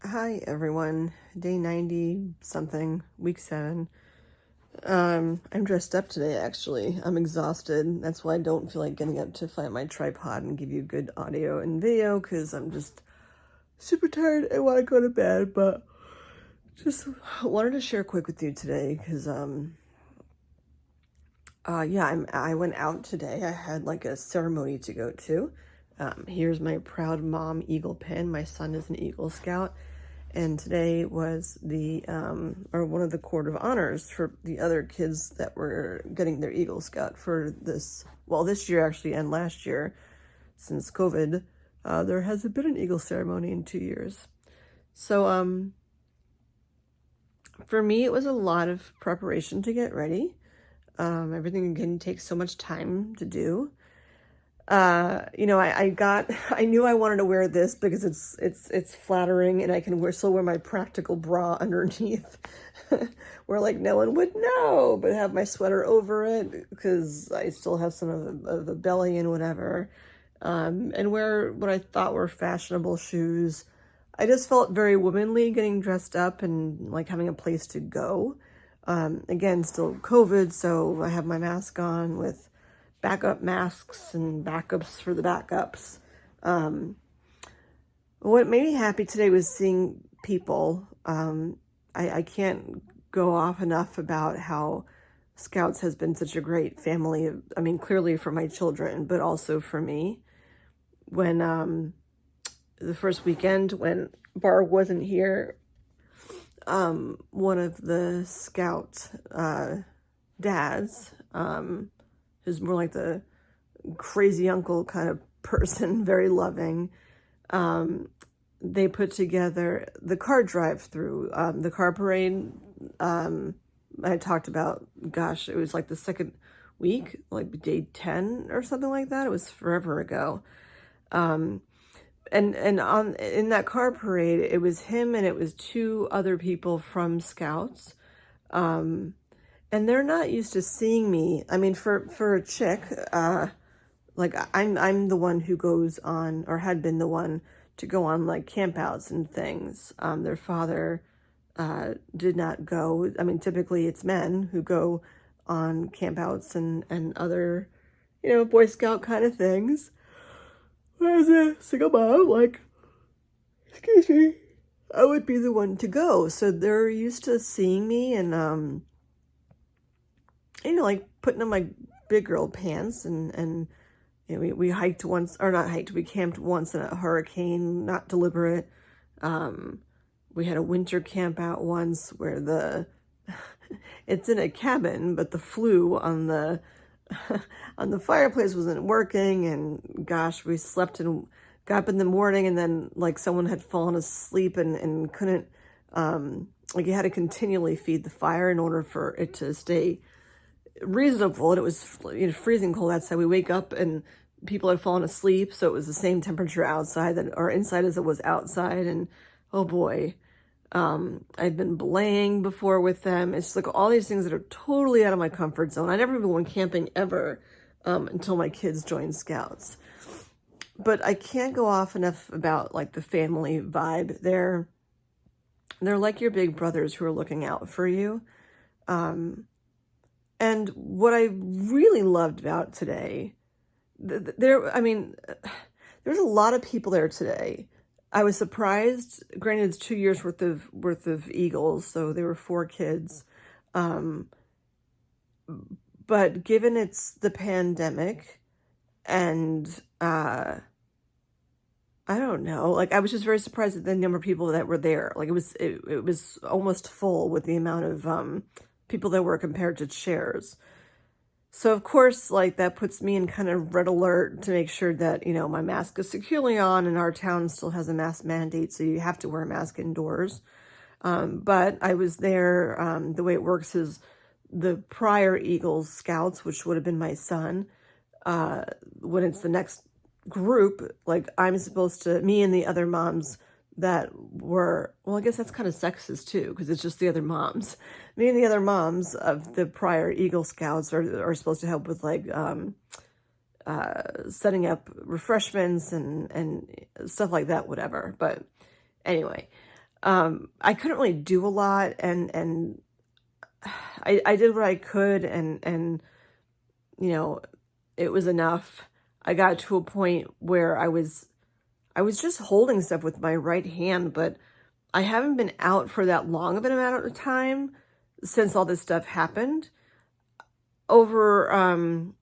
Hi everyone, day 90 something, week 7. I'm dressed up today actually. I'm exhausted. That's why I don't feel like getting up to find my tripod and give you good audio and video because I'm just super tired. I want to go to bed, but just wanted to share quick with you today because I went out today. I had like a ceremony to go to. Here's my proud mom eagle pin. My son is an Eagle Scout. And today was one of the court of honors for the other kids that were getting their Eagle Scout for this year actually, and last year, since COVID, there hasn't been an Eagle ceremony in 2 years. So, for me, it was a lot of preparation to get ready. Everything again takes so much time to do. I knew I wanted to wear this because it's flattering and I can still wear my practical bra underneath where like no one would know, but have my sweater over it because I still have some of the belly and whatever, and wear what I thought were fashionable shoes. I just felt very womanly getting dressed up and like having a place to go. Again, still COVID, so I have my mask on with backup masks and backups for the backups. What made me happy today was seeing people. I can't go off enough about how Scouts has been such a great family. I mean, clearly for my children, but also for me. When the first weekend when Barb wasn't here, one of the Scout dads, who's more like the crazy uncle kind of person, very loving. They put together the car drive-through, the car parade. I talked about, gosh, it was like the second week, like day 10 or something like that. It was forever ago. And in that car parade, it was him and it was 2 other people from Scouts. And they're not used to seeing me. I mean, for a chick, like I'm the one who goes on, or had been the one to go on like campouts and things. Their father did not go. I mean, typically it's men who go on campouts and other, Boy Scout kind of things. Whereas a single mom, like, excuse me, I would be the one to go. So they're used to seeing me and like putting on my big girl pants and we hiked once, or not hiked, we camped once in a hurricane, not deliberate. We had a winter camp out once where it's in a cabin, but the flue on the on the fireplace wasn't working, and gosh, we slept and got up in the morning, and then like someone had fallen asleep and couldn't, like you had to continually feed the fire in order for it to stay reasonable, and it was freezing cold outside. We wake up and people had fallen asleep, so it was the same temperature outside or inside as it was outside. And oh boy, I'd been belaying before with them. It's like all these things that are totally out of my comfort zone. I never even went camping ever until my kids joined Scouts. But I can't go off enough about like the family vibe. They're like your big brothers who are looking out for you. And what I really loved about today, there's a lot of people there today. I was surprised. Granted, it's 2 years worth of Eagles, so there were 4 kids. But given it's the pandemic, and I don't know, like I was just very surprised at the number of people that were there. Like it was almost full with the amount of people that were compared to chairs. So of course, like that puts me in kind of red alert to make sure that, my mask is securely on, and our town still has a mask mandate, so you have to wear a mask indoors. But I was there, the way it works is the prior Eagles Scouts, which would have been my son, when it's the next group, like I'm supposed to, me and the other moms that were, well, I guess that's kind of sexist too, because it's just the other moms. Me and the other moms of the prior Eagle Scouts are supposed to help with like setting up refreshments and stuff like that, whatever. But anyway, I couldn't really do a lot, and I did what I could, and you know, it was enough. I got to a point where I was just holding stuff with my right hand, but I haven't been out for that long of an amount of time since all this stuff happened. Over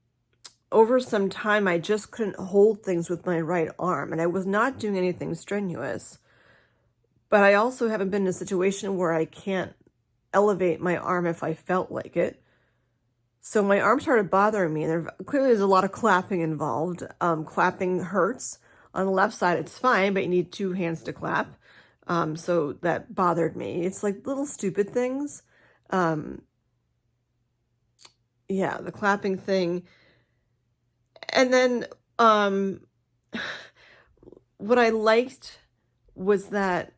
some time, I just couldn't hold things with my right arm, and I was not doing anything strenuous. But I also haven't been in a situation where I can't elevate my arm if I felt like it. So my arm started bothering me, and clearly there's a lot of clapping involved. Clapping hurts. On the left side, it's fine, but you need two hands to clap. So that bothered me. It's like little stupid things. Yeah, the clapping thing. And then what I liked was that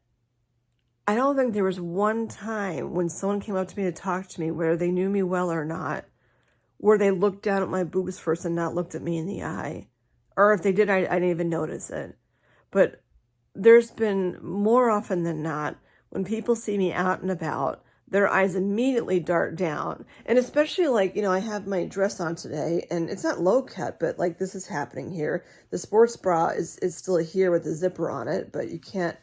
I don't think there was one time when someone came up to me to talk to me, whether they knew me well or not, where they looked down at my boobs first and not looked at me in the eye. Or if they did, I didn't even notice it. But there's been more often than not, when people see me out and about, their eyes immediately dart down. And especially like, I have my dress on today, and it's not low cut, but like this is happening here. The sports bra is still here with the zipper on it, but you can't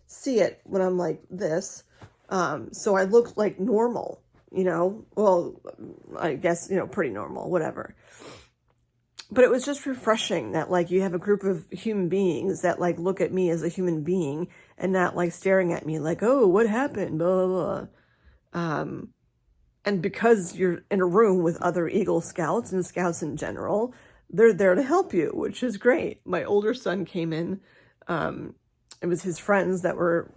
see it when I'm like this. So I look like normal, well, I guess, pretty normal, whatever. But it was just refreshing that like you have a group of human beings that like look at me as a human being and not like staring at me like, oh, what happened? Blah, blah, blah. And because you're in a room with other Eagle Scouts and Scouts in general, they're there to help you, which is great. My older son came in. It was his friends that were,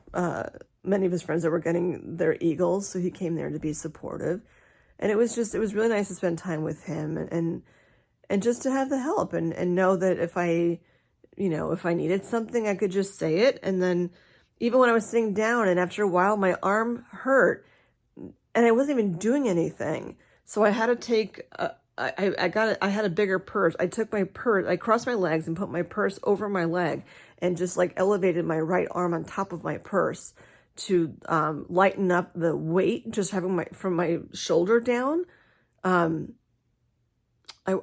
many of his friends that were getting their Eagles. So he came there to be supportive. And it was really nice to spend time with him and just to have the help and know that if I needed something, I could just say it. And then even when I was sitting down and after a while, my arm hurt and I wasn't even doing anything. So I had to take, I had a bigger purse. I took my purse, I crossed my legs and put my purse over my leg and just like elevated my right arm on top of my purse to lighten up the weight, just having from my shoulder down. I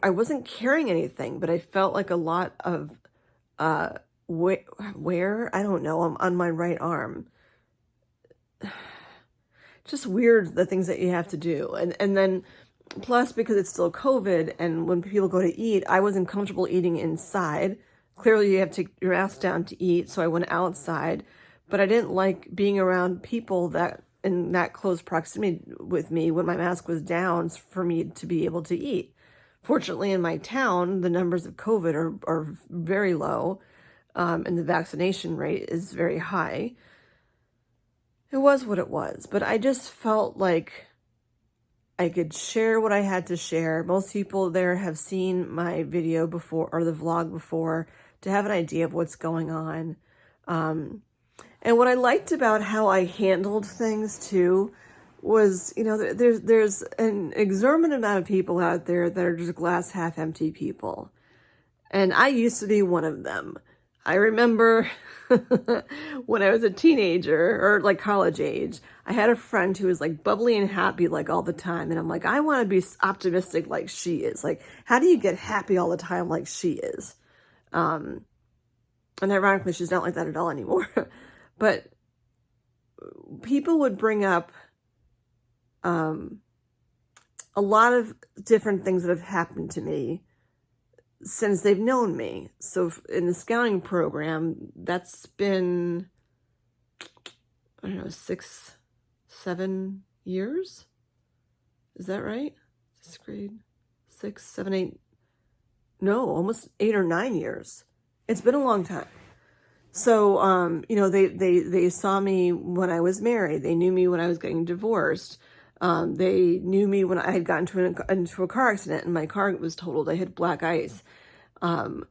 wasn't carrying anything, but I felt like a lot of wear, I don't know, on my right arm. Just weird, the things that you have to do. And then plus because it's still COVID and when people go to eat, I wasn't comfortable eating inside. Clearly you have to take your ass down to eat. So I went outside, but I didn't like being around people that in that close proximity with me when my mask was down for me to be able to eat. Fortunately, in my town, the numbers of COVID are very low, and the vaccination rate is very high. It was what it was, but I just felt like I could share what I had to share. Most people there have seen my video before or the vlog before to have an idea of what's going on. And what I liked about how I handled things too was, there's an exorbitant amount of people out there that are just glass half empty people. And I used to be one of them. I remember when I was a teenager or like college age, I had a friend who was like bubbly and happy like all the time. And I'm like, I want to be optimistic like she is. Like, how do you get happy all the time like she is? And ironically, she's not like that at all anymore. But people would bring up a lot of different things that have happened to me since they've known me. So in the scouting program, that's been, I don't know, 6, 7 years? Is that right? 6th grade? 6, 7, 8, no, almost 8 or 9 years. It's been a long time. So, they saw me when I was married. They knew me when I was getting divorced. They knew me when I had gotten into a car accident and my car was totaled. I had black ice. And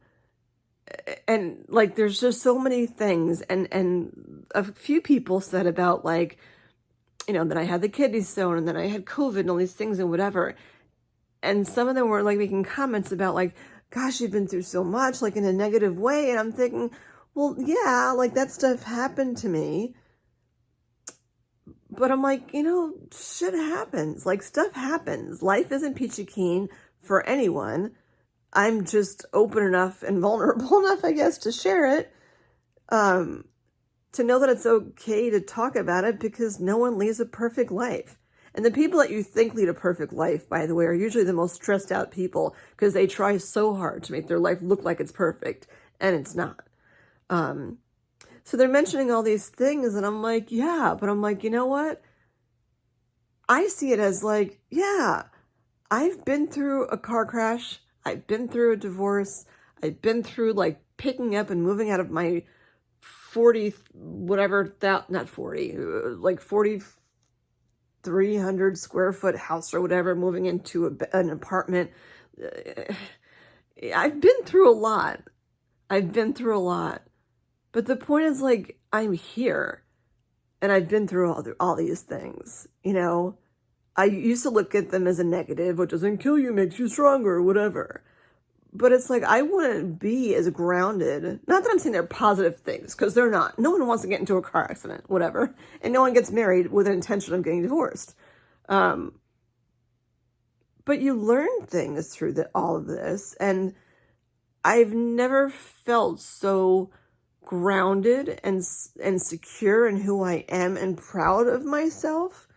like, there's just so many things. And a few people said about like, that I had the kidney stone and then I had COVID and all these things and whatever. And some of them were like making comments about like, gosh, you've been through so much, like in a negative way. And I'm thinking, well, yeah, like that stuff happened to me. But I'm like, shit happens. Like, stuff happens. Life isn't peachy keen for anyone. I'm just open enough and vulnerable enough, I guess, to share it. To know that it's okay to talk about it, because no one leads a perfect life. And the people that you think lead a perfect life, by the way, are usually the most stressed out people, because they try so hard to make their life look like it's perfect, and it's not. So they're mentioning all these things, and I'm like, yeah, but I'm like, you know what? I see it as like, yeah, I've been through a car crash. I've been through a divorce. I've been through like picking up and moving out of my 40, whatever, not 40, like 4,300 square foot house or whatever, moving into an apartment. I've been through a lot. But the point is, like, I'm here, and I've been through all these things, I used to look at them as a negative. What doesn't kill you makes you stronger, or whatever. But it's like, I wouldn't be as grounded. Not that I'm saying they're positive things, because they're not. No one wants to get into a car accident, whatever. And no one gets married with an intention of getting divorced. But you learn things through all of this. And I've never felt so grounded and secure in who I am and proud of myself.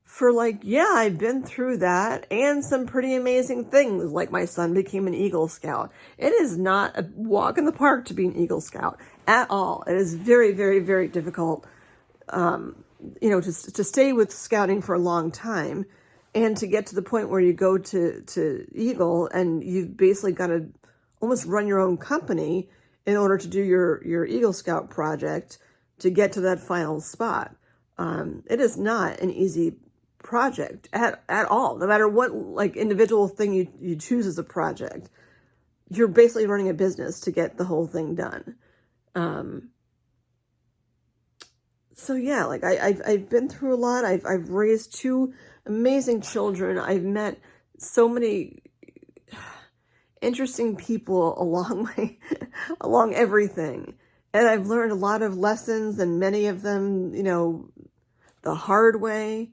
For like, yeah, I've been through that and some pretty amazing things, like my son became an Eagle Scout. It is not a walk in the park to be an Eagle Scout at all. It is very, very, very difficult, to stay with scouting for a long time, and to get to the point where you go to Eagle and you've basically got to almost run your own company in order to do your Eagle Scout project to get to that final spot. It is not an easy project at all. No matter what like individual thing you choose as a project, you're basically running a business to get the whole thing done. So yeah, like I've been through a lot. I've raised 2 amazing children. I've met so many interesting people along everything, and I've learned a lot of lessons, and many of them, the hard way.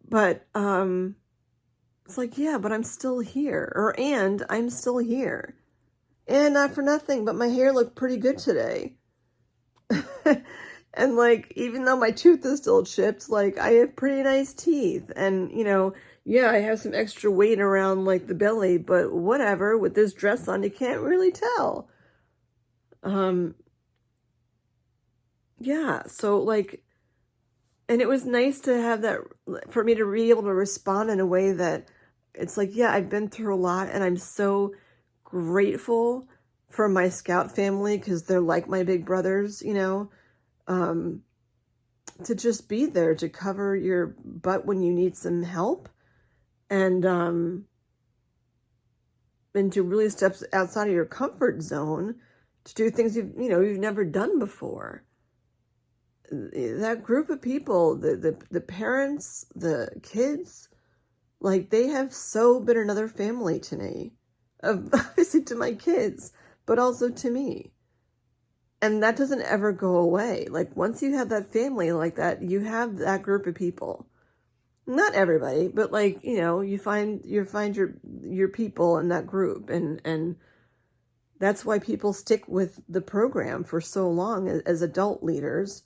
But it's like, yeah, but I'm still here, and I'm still here, and not for nothing, but my hair looked pretty good today. And like, even though my tooth is still chipped, like, I have pretty nice teeth, and yeah, I have some extra weight around like the belly, but whatever, with this dress on, you can't really tell. Yeah, so like, and it was nice to have that, for me to be able to respond in a way that it's like, yeah, I've been through a lot, and I'm so grateful for my Scout family, because they're like my big brothers, to just be there to cover your butt when you need some help, and to really step outside of your comfort zone to do things you've never done before. That group of people, the parents, the kids, like, they have so been another family to me, obviously to my kids, but also to me. And that doesn't ever go away. Like, once you have that family like that, you have that group of people. Not everybody, but like, you find your people in that group, and that's why people stick with the program for so long as adult leaders,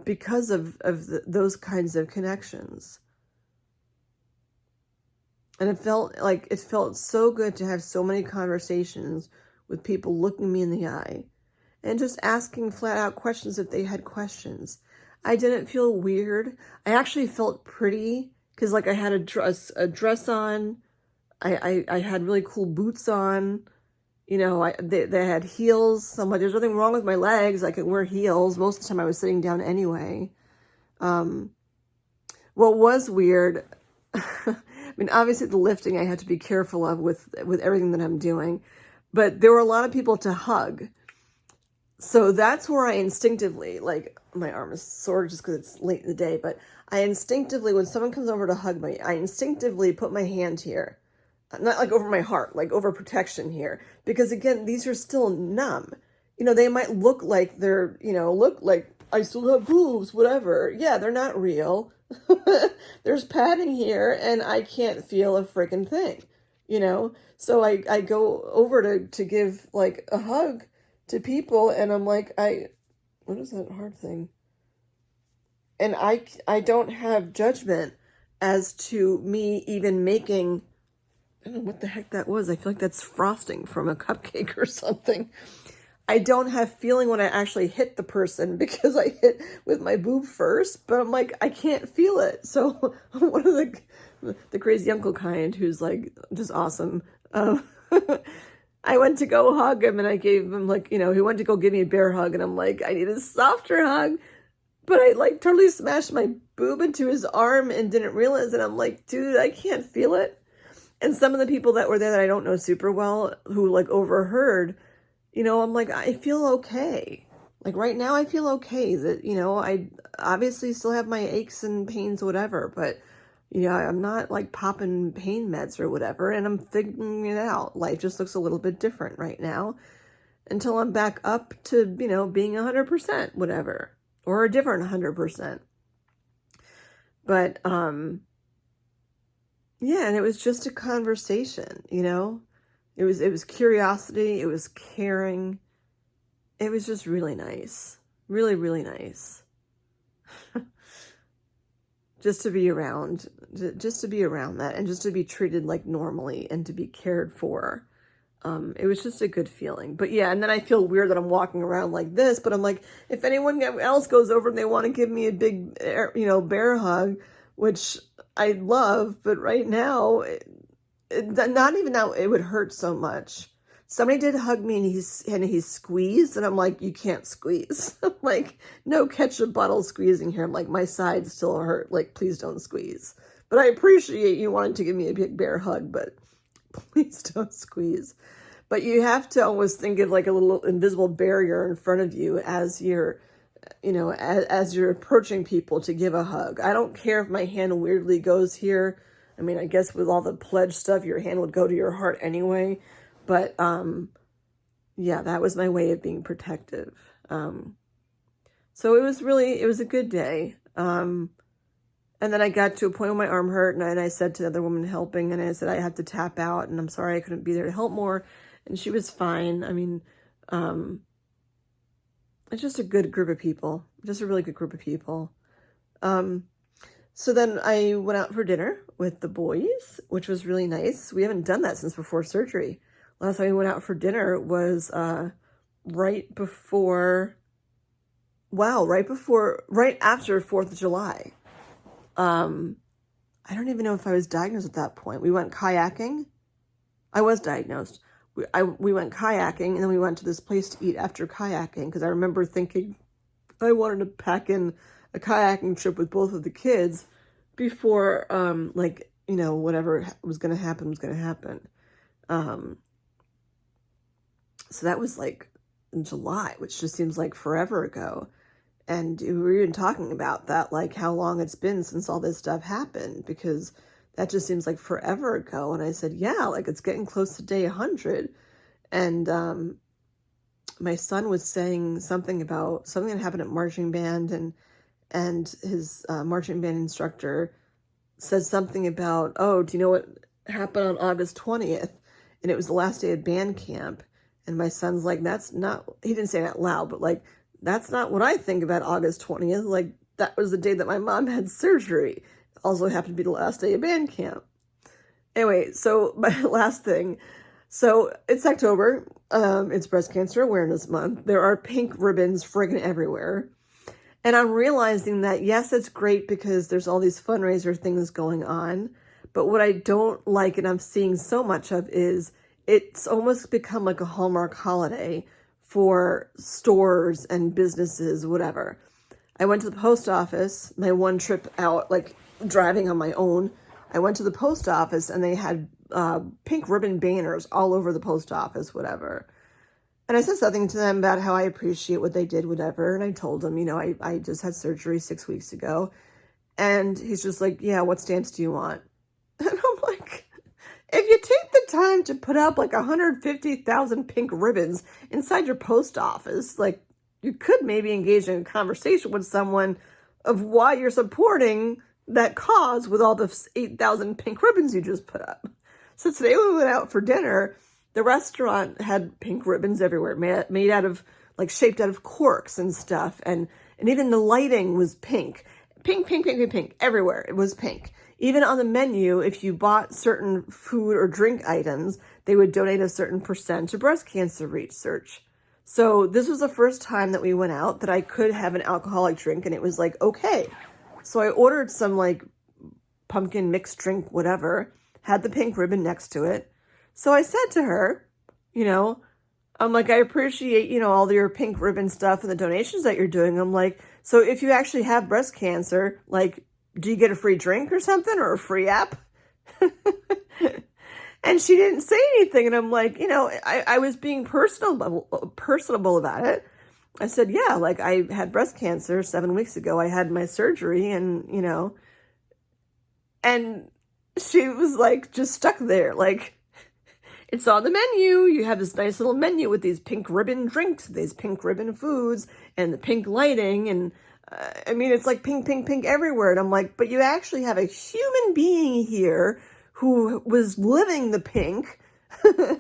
because of those kinds of connections. And it felt so good to have so many conversations with people looking me in the eye and just asking flat out questions if they had questions. I didn't feel weird. I actually felt pretty, because like I had a dress on. I had really cool boots on. They had heels. So I'm like, there's nothing wrong with my legs. I could wear heels. Most of the time I was sitting down anyway. What was weird, I mean, obviously the lifting I had to be careful of with everything that I'm doing, but there were a lot of people to hug. So that's where I instinctively, like, my arm is sore just because it's late in the day, but I instinctively, when someone comes over to hug me, I instinctively put my hand here. Not like over my heart, like over protection here. Because again, these are still numb. They might look like they're, look like I still have boobs, whatever. Yeah, they're not real. There's padding here and I can't feel a freaking thing, you know? So I go over to give like a hug to people and I'm like, what is that hard thing? And I don't have judgment as to me even making, I don't know what the heck that was. I feel like that's frosting from a cupcake or something. I don't have feeling when I actually hit the person because I hit with my boob first, but I'm like, I can't feel it. So one of the crazy uncle kind who's like just awesome. I went to go hug him and I gave him like, you know, he went to go give me a bear hug and I'm like, I need a softer hug. But I like totally smashed my boob into his arm and didn't realize it. I'm like, dude, I can't feel it. And some of the people that were there that I don't know super well who like overheard, you know, I'm like, I feel okay. Like right now I feel okay that, you know, I obviously still have my aches and pains, whatever, but, you know, I'm not like popping pain meds or whatever, and I'm figuring it out. Life just looks a little bit different right now until I'm back up to, you know, being 100%, whatever, or a different 100%. But, yeah, and it was just a conversation, you know? It was curiosity, it was caring. It was just really nice. Really, really nice. Just to be around that and just to be treated like normally and to be cared for. It was just a good feeling. But yeah, and then I feel weird that I'm walking around like this, but I'm like, if anyone else goes over and they want to give me a big, you know, bear hug, which I love, but right now, not even now, it would hurt so much. Somebody did hug me and he squeezed and I'm like, you can't squeeze. I'm like, no ketchup bottle squeezing here. I'm like, my sides still hurt. Like, please don't squeeze. But I appreciate you wanting to give me a big bear hug, but please don't squeeze. But you have to always think of like a little invisible barrier in front of you as you're, you know, as you're approaching people to give a hug. I don't care if my hand weirdly goes here. I mean, I guess with all the pledge stuff, your hand would go to your heart anyway. But, yeah, that was my way of being protective. So it was a good day. And then I got to a point where my arm hurt and I said to the other woman helping, and I said, I have to tap out and I'm sorry I couldn't be there to help more. And she was fine. I mean, it's just a good group of people, just a really good group of people. So then I went out for dinner with the boys, which was really nice. We haven't done that since before surgery. Last time we went out for dinner was right after 4th of July. I don't even know if I was diagnosed at that point. We went kayaking. I was diagnosed. We went kayaking, and then we went to this place to eat after kayaking, because I remember thinking I wanted to pack in a kayaking trip with both of the kids before, like, you know, whatever was going to happen was going to happen. So that was like in July, which just seems like forever ago. And we were even talking about that, like how long it's been since all this stuff happened, because that just seems like forever ago. And I said, yeah, like it's getting close to day 100. And my son was saying something about something that happened at marching band, and his marching band instructor said something about, oh, do you know what happened on August 20th? And it was the last day of band camp. And my son's like, that's not, he didn't say it out loud, but like, that's not what I think about August 20th. Like, that was the day that my mom had surgery. It also happened to be the last day of band camp. Anyway, so my last thing. So it's October. It's Breast Cancer Awareness Month. There are pink ribbons friggin' everywhere. And I'm realizing that, yes, it's great because there's all these fundraiser things going on. But what I don't like, and I'm seeing so much of, is it's almost become like a Hallmark holiday for stores and businesses, whatever. I went to the post office, my one trip out, like driving on my own. I went to the post office and they had pink ribbon banners all over the post office, whatever. And I said something to them about how I appreciate what they did, whatever. And I told them, you know, I just had surgery 6 weeks ago. And he's just like, yeah, what stamps do you want? And I'm like, if you take the time to put up like 150,000 pink ribbons inside your post office, like, you could maybe engage in a conversation with someone of why you're supporting that cause with all the 8,000 pink ribbons you just put up. So today when we went out for dinner, the restaurant had pink ribbons everywhere, made out of, like, shaped out of corks and stuff. And even the lighting was pink. Pink, pink, pink, pink, pink. Everywhere it was pink. Even on the menu, if you bought certain food or drink items, they would donate a certain percent to breast cancer research. So this was the first time that we went out that I could have an alcoholic drink, and it was like, okay. So I ordered some, like, pumpkin mixed drink, whatever, had the pink ribbon next to it. So I said to her, you know, I'm like, I appreciate, you know, all your pink ribbon stuff and the donations that you're doing. I'm like, so if you actually have breast cancer, like, do you get a free drink or something, or a free app? And she didn't say anything. And I'm like, you know, I was being personable about it. I said, yeah, like, I had breast cancer 7 weeks ago. I had my surgery, and, you know, and she was like, just stuck there. Like, it's on the menu. You have this nice little menu with these pink ribbon drinks, these pink ribbon foods, and the pink lighting. And I mean, it's like pink, pink, pink everywhere. And I'm like, but you actually have a human being here who was living the pink. And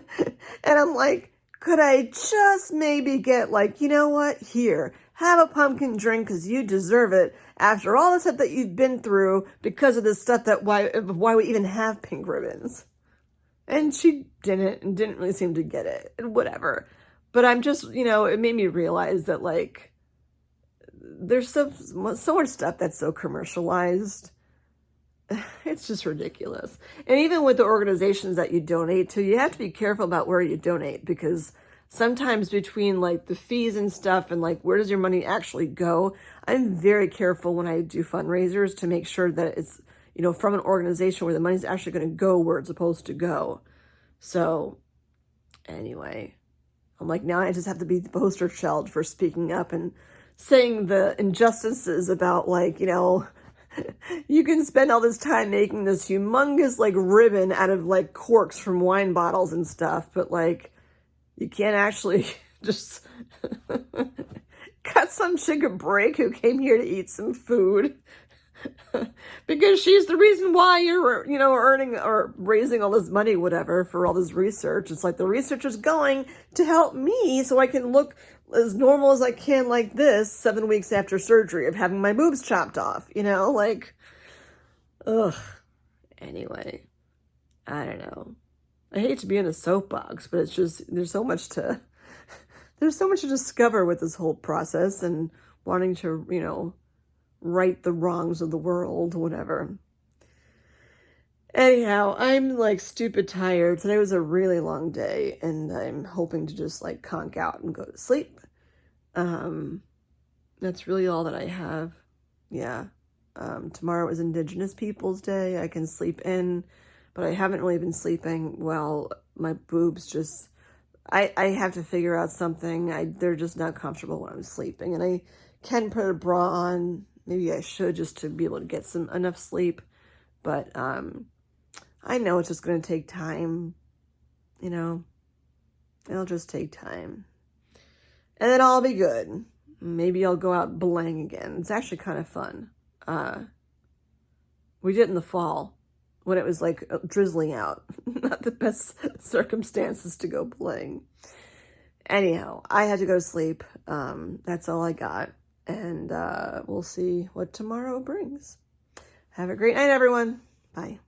I'm like, could I just maybe get, like, you know what? Here, have a pumpkin drink because you deserve it after all the stuff that you've been through because of this stuff that why we even have pink ribbons. And she didn't really seem to get it, and whatever. But I'm just, you know, it made me realize that, like, there's so much stuff that's so commercialized. It's just ridiculous. And even with the organizations that you donate to, you have to be careful about where you donate, because sometimes between, like, the fees and stuff and, like, where does your money actually go, I'm very careful when I do fundraisers to make sure that it's, you know, from an organization where the money's actually going to go where it's supposed to go. So anyway, I'm like, now I just have to be the poster child for speaking up and saying the injustices about, like, you know, you can spend all this time making this humongous, like, ribbon out of, like, corks from wine bottles and stuff, but, like, you can't actually just cut some chick a break who came here to eat some food. Because she's the reason why you're, you know, earning or raising all this money, whatever, for all this research. It's like the research is going to help me so I can look as normal as I can like this 7 weeks after surgery of having my boobs chopped off, you know, like, ugh. Anyway, I don't know. I hate to be in a soapbox, but it's just, there's so much to discover with this whole process and wanting to, you know, right the wrongs of the world, whatever. Anyhow, I'm, like, stupid tired. Today was a really long day, and I'm hoping to just, like, conk out and go to sleep. That's really all that I have. Yeah. Tomorrow is Indigenous Peoples Day. I can sleep in, but I haven't really been sleeping well. My boobs just, I have to figure out something. They're just not comfortable when I'm sleeping, and I can put a bra on. Maybe I should, just to be able to get enough sleep. But I know it's just going to take time. You know, it'll just take time. And then I'll be good. Maybe I'll go out belaying again. It's actually kind of fun. We did it in the fall when it was, like, drizzling out. Not the best circumstances to go belaying. Anyhow, I had to go to sleep. That's all I got. And we'll see what tomorrow brings. Have a great night, everyone. Bye.